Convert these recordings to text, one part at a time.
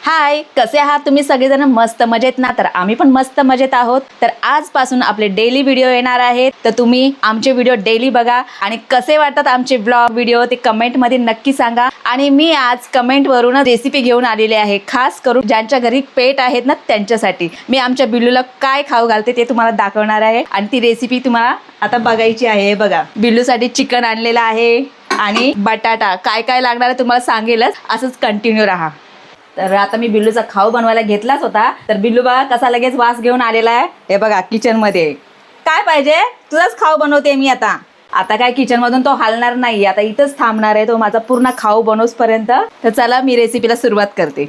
हाय, कसे आहात तुम्ही सगळेजण? मस्त मजेत ना? तर आम्ही पण मस्त मजेत आहोत. तर आजपासून आपले डेली व्हिडिओ येणार आहेत, तर तुम्ही आमचे व्हिडिओ डेली बघा आणि कसे वाटतात आमचे ब्लॉग व्हिडिओ ते कमेंटमध्ये नक्की सांगा. आणि मी आज कमेंटवरून रेसिपी घेऊन आलेली आहे, खास करून ज्यांच्या घरी पेट आहेत ना त्यांच्यासाठी. मी आमच्या बिल्लूला काय खाऊ घालते ते तुम्हाला दाखवणार आहे आणि ती रेसिपी तुम्हाला आता बघायची आहे. बघा, बिल्लूसाठी चिकन आणलेलं आहे आणि बटाटा. काय काय लागणार आहे तुम्हाला सांगेलच, असंच कंटिन्यू राहा. तर आता मी बिल्लूचा खाऊ बनवायला घेतलाच होता, तर बिल्लू बघा कसा लगेच वास घेऊन आलेला आहे. हे बघा किचनमध्ये काय पाहिजे, तुझाच खाऊ बनवते मी. आता काय किचनमधून तो हलणार नाही, आता इथंच थांबणार आहे तो माझा पूर्ण खाऊ बनवूसपर्यंत. तर चला मी रेसिपीला सुरुवात करते.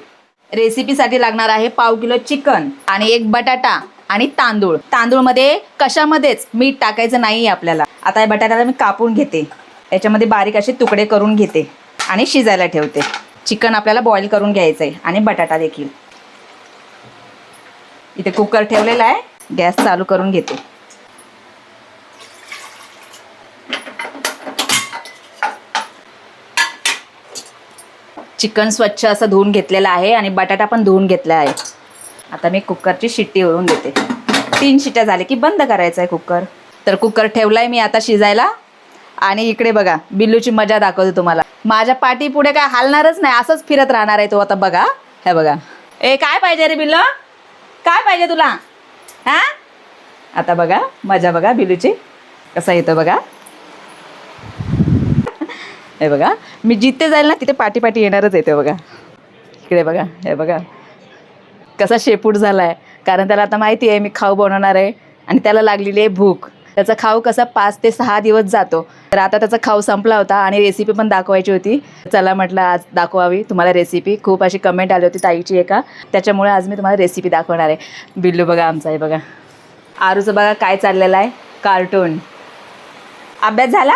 रेसिपीसाठी लागणार आहे पाव किलो चिकन आणि एक बटाटा आणि तांदूळ. तांदूळमध्ये कशामध्येच मीठ टाकायचं नाही आपल्याला. आता या बटाट्याला मी कापून घेते, याच्यामध्ये बारीक असे तुकडे करून घेते आणि शिजायला ठेवते. चिकन आपल्याला बॉईल करून घ्यायचं आहे आणि बटाटा देखील. इथे कुकर ठेवलेला आहे, गॅस चालू करून घेते. चिकन स्वच्छ असं धुवून घेतलेलं आहे आणि बटाटा पण धुवून घेतला आहे. आता मी कुकरची शिट्टी ओढून देते. 3 शिट्ट्या झाले की बंद करायचं आहे कुकर. तर कुकर ठेवलाय मी आता शिजायला. आणि इकडे बघा बिल्लूची मजा दाखवते तुम्हाला. माझ्या पाठी पुढे काय हलणारच नाही, असंच फिरत राहणार आहे तो. आता बघा, हे बघा. काय पाहिजे रे बिल्लू, काय पाहिजे तुला? हा, आता बघा मजा बघा बिल्लूची कसा येतो बघा. हे बघा, मी जिथे जाईल ना तिथे पाठी पाठी येणारच येते बघा. इकडे बघा, हे बघा कसा शेपूट झाला आहे, कारण त्याला आता माहिती आहे मी खाऊ बनवणार आहे आणि त्याला लागलेली आहे भूक. त्याचा खाऊ कसा 5 ते 6 दिवस जातो. तर आता त्याचा खाऊ संपला होता आणि रेसिपी पण दाखवायची होती. चला म्हटलं आज दाखवावी तुम्हाला रेसिपी. खूप अशी कमेंट आली होती ताईची एका, त्याच्यामुळे आज मी तुम्हाला रेसिपी दाखवणार आहे. बिल्लू बघा आमचा आहे बघा. आरूचं बघा काय चाललेलं आहे, कार्टून. अभ्यास झाला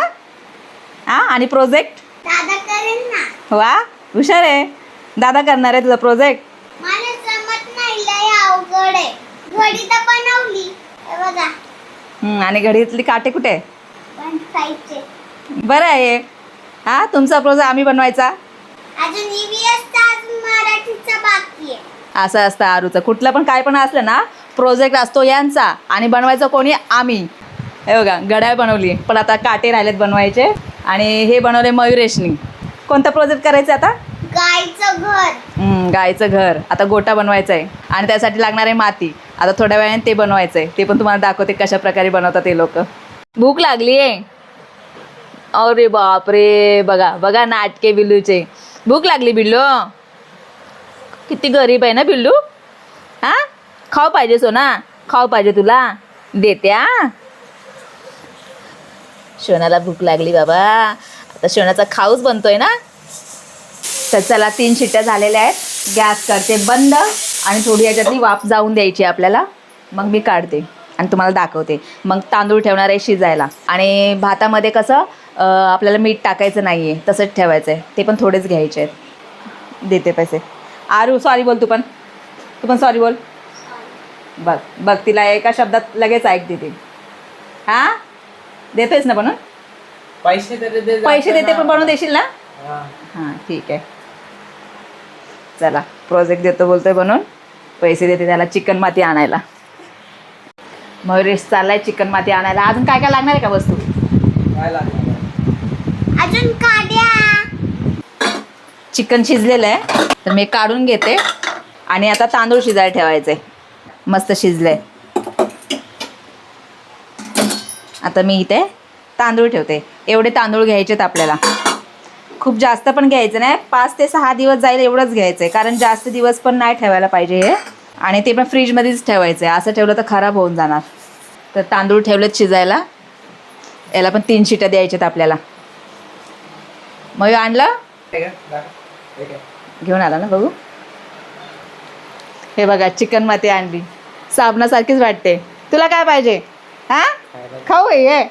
हां आणि प्रोजेक्ट दादा करेल ना. वा, हुशार आहे. दादा करणार आहे तुझा प्रोजेक्ट. मला जमत नाही, लय अवघड आहे. घडी तर बनवली, हे बघा. आणि घडीतली काटे कुठे? पण खायचे. बरं आहे. हां, तुमचा प्रोजेक्ट आम्ही बनवायचा. अजून EVS तास मराठीचा बाकी आहे. असं असतं आरूचं. कुठलं पण काय पण असलं ना, प्रोजेक्ट असतो यांचा आणि बनवायचं कोणी? आम्ही. हे बघा घड्याळ बनवली, पण आता काटे राहिलेत बनवायचे. आणि हे बनवले मयुरेशनी. कोणता प्रोजेक्ट करायचा आता? गायचं घर. गायचं घर. आता गोटा बनवायचा आहे आणि त्यासाठी लागणार आहे माती. आता थोड्या वेळाने ते बनवायचं आहे, ते पण तुम्हाला दाखवते कशा प्रकारे बनवतात ते लोक. भूक लागली आहे. अरे बापरे, बघा बघा नाटके बिल्लूचे. भूक लागली बिल्लू. किती गरीब आहे ना बिल्लू. हां, खाऊ पाहिजे सोना, खाऊ पाहिजे तुला, देते. शोनाला भूक लागली बाबा. आता शोनाचा खाऊच बनतोय ना. तर चला 3 शिट्ट्या झालेल्या आहेत. गॅस करते बंद आणि थोडी याच्यातली वाफ जाऊन द्यायची आपल्याला. मग मी काढते आणि तुम्हाला दाखवते. मग तांदूळ ठेवणार आहे शिजायला. आणि भातामध्ये कसं आपल्याला मीठ टाकायचं नाही आहे, तसंच ठेवायचं आहे. ते पण थोडेच घ्यायचे आहेत. देते पैसे. आरू सॉरी बोल, तू पण सॉरी बोल. बघ बघ, तिला एका शब्दात लगेच ऐकते ती. हां, देतेस ना बनवून? पैसे देते पण बनवून देशील ना? हां ठीक आहे. चला, प्रोजेक्ट देतो बोलतोय बनवून, पैसे देते त्याला चिकन माती आणायला. मयुरेश चाललाय चिकन माती आणायला. अजून काय काय लागणार आहे का वस्तू? अजून काड्या. चिकन शिजलेलं आहे, तर मी काढून घेते. आणि आता तांदूळ शिजायला ठेवायचे. मस्त शिजलंय. आता मी इथे तांदूळ ठेवते. एवढे तांदूळ घ्यायचेत आपल्याला. खूप जास्त पण घ्यायचं नाही, 5 ते 6 दिवस जाईल एवढंच घ्यायचं आहे, कारण जास्त दिवस पण नाही ठेवायला पाहिजे हे. आणि ते पण फ्रीजमध्येच ठेवायचं आहे, असं ठेवलं तर खराब होऊन जाणार. तर तांदूळ ठेवलेत शिजायला. याला पण 3 शिट्ट्या द्यायच्यात आपल्याला. मग आणलं, घेऊन आला ना बघू. हे बघा चिकन माती आणली, साबणासारखीच वाटते. तुला काय पाहिजे? हां, खाऊ आहे.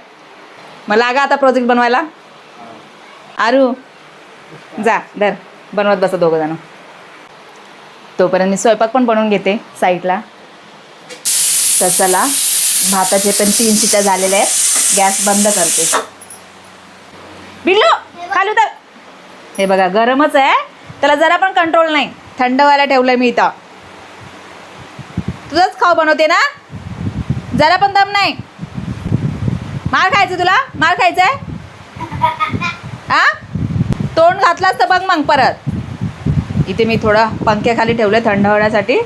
मग लागा आता प्रोजेक्ट बनवायला. आरू जा, धर, बनवत बसा दोघं जण. तोपर्यंत मी स्वयंपाक पण बनवून घेते साईडला. तर चला, भाताचे पण 3 शिट्ट्या झालेल्या आहेत. गॅस बंद करते. बिल्लू खाली उतर. हे बघा गरमच आहे, त्याला जरा पण कंट्रोल नाही. थंड व्हायला ठेवलंय मी इथं. तुझंच खाऊ बनवते ना, जरा पण दम नाही. मार खायचं तुला, मार खायचंय हा. तोंड घातलास तर बघ मग परत. इथे मी थोडं पंख्याखाली ठेवलं थंड होण्यासाठी.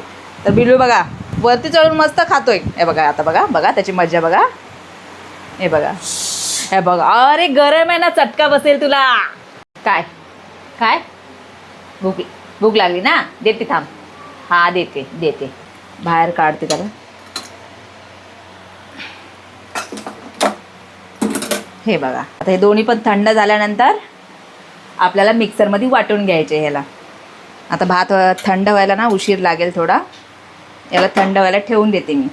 तर बिल्लू बघा वरती चढून मस्त खातोय. हे बघा आता, बघा बघा त्याची मजा बघा. हे बघा, हे बघा. अरे गरम आहे ना, चटका बसेल तुला. काय काय भूक भूक लागली ना, देते थांब. हा देते देते, बाहेर काढते त्याला. हे बघा आता हे दोन्ही पण थंड झाल्यानंतर आपल्याला मिक्सरमध्ये वाटून घ्यायचे ह्याला. आता भात थंड व्हायला ना उशीर लागेल थोडा. याला थंड व्हायला ठेवून देते मी.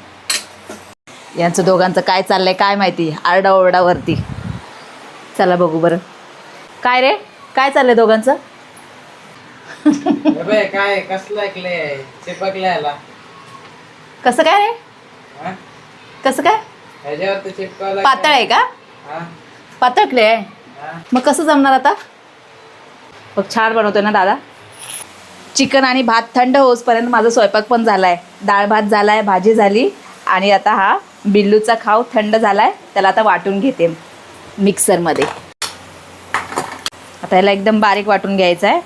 यांचं दोघांचं काय चाललंय काय माहिती, आरडाओरडावरती. चला बघू बरं. काय रे, काय चाललंय दोघांचं? काय कसलं ऐकलंय चिपकल्याला? कसं काय रे, कसं काय? ह्याच्यावर चिपकवलं. पातळ आहे का? पातळ क्ले आहे. मग कसं जमणार आता? बघ छान बनवतोय ना दादा. चिकन आणि भात थंड होसपर्यंत माझा स्वयंपाक पण झाला आहे. डाळ भात झाला आहे, भाजी झाली. आणि आता हा बिल्लूचा खाऊ थंड झाला आहे. त्याला आता वाटून घेते मिक्सरमध्ये. आता याला एकदम बारीक वाटून घ्यायचं आहे.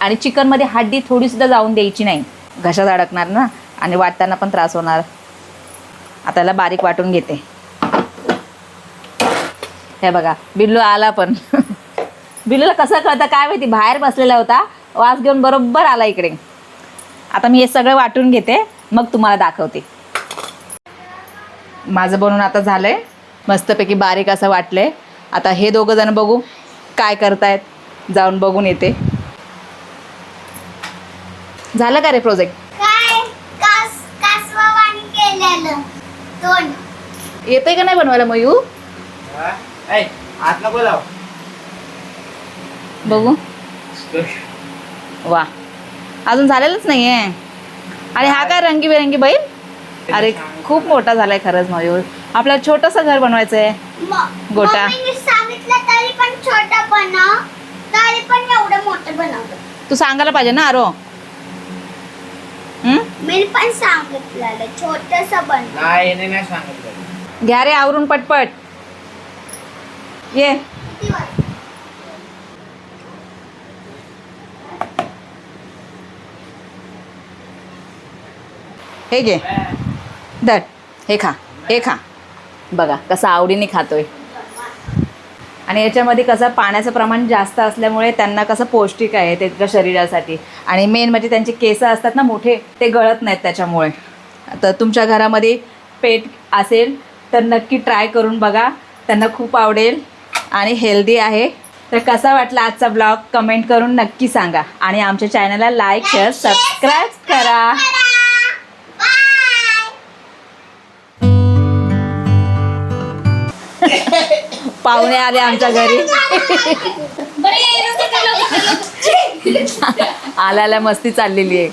आणि चिकनमध्ये हड्डी थोडीसुद्धा जाऊन द्यायची नाही, घशात अडकणार ना आणि वाटताना पण त्रास होणार. आता याला बारीक वाटून घेते. हे बघा बिल्लू आला पण. बिल्लूला कसं कळतं काय माहिती, बाहेर बसलेला होता, वास घेऊन बरोबर आला इकडे. आता मी हे सगळं वाटून घेते, मग तुम्हाला दाखवते. माझं बनवून आता झालं आहे, मस्तपैकी बारीक असं वाटलं आहे. आता हे दोघं जण बघू काय करतायत, जाऊन बघून येते. झालं का रे प्रोजेक्ट? काय कासवावाणी केलेलं तोंड. येतंय का नाही बनवायला मयू? आत नको लाव. बघू. वा, अजून झालेलंच नाही आहे. आणि हा काय रंगीबेरंगी बैल? अरे खूप मोठा झालाय खरंच मयूर. आपल्याला छोटंसं घर बनवायचं आहे. गोटा. मम्मीने सांगितलं तरी पण छोटं बनव, तरी पण एवढं मोठं बनवलं. तू सांगायला पाहिजे ना आरो. मी पण सांगितलेलं छोटंसं बनव. नाही सांगितलं. घ्या रे आवरून पटपट. ये. किती वाजता? हे घे धर, हे खा, हे खा. बघा कसं आवडीने खातोय. आणि याच्यामध्ये कसं पाण्याचं प्रमाण जास्त असल्यामुळे त्यांना कसं पौष्टिक आहे त्याच्या शरीरासाठी. आणि मेन म्हणजे त्यांचे केस असतात ना मोठे, ते गळत नाहीत त्याच्यामुळे. तर तुमच्या घरामध्ये पेट असेल तर नक्की ट्राय करून बघा, त्यांना खूप आवडेल आणि हेल्दी आहे. तर कसा वाटला आजचा ब्लॉग कमेंट करून नक्की सांगा. आणि आमच्या चॅनलला लाईक शेअर सबस्क्राईब करा. पाहुणे आले आमच्या घरी. आल्याला मस्ती चाललेली आहे.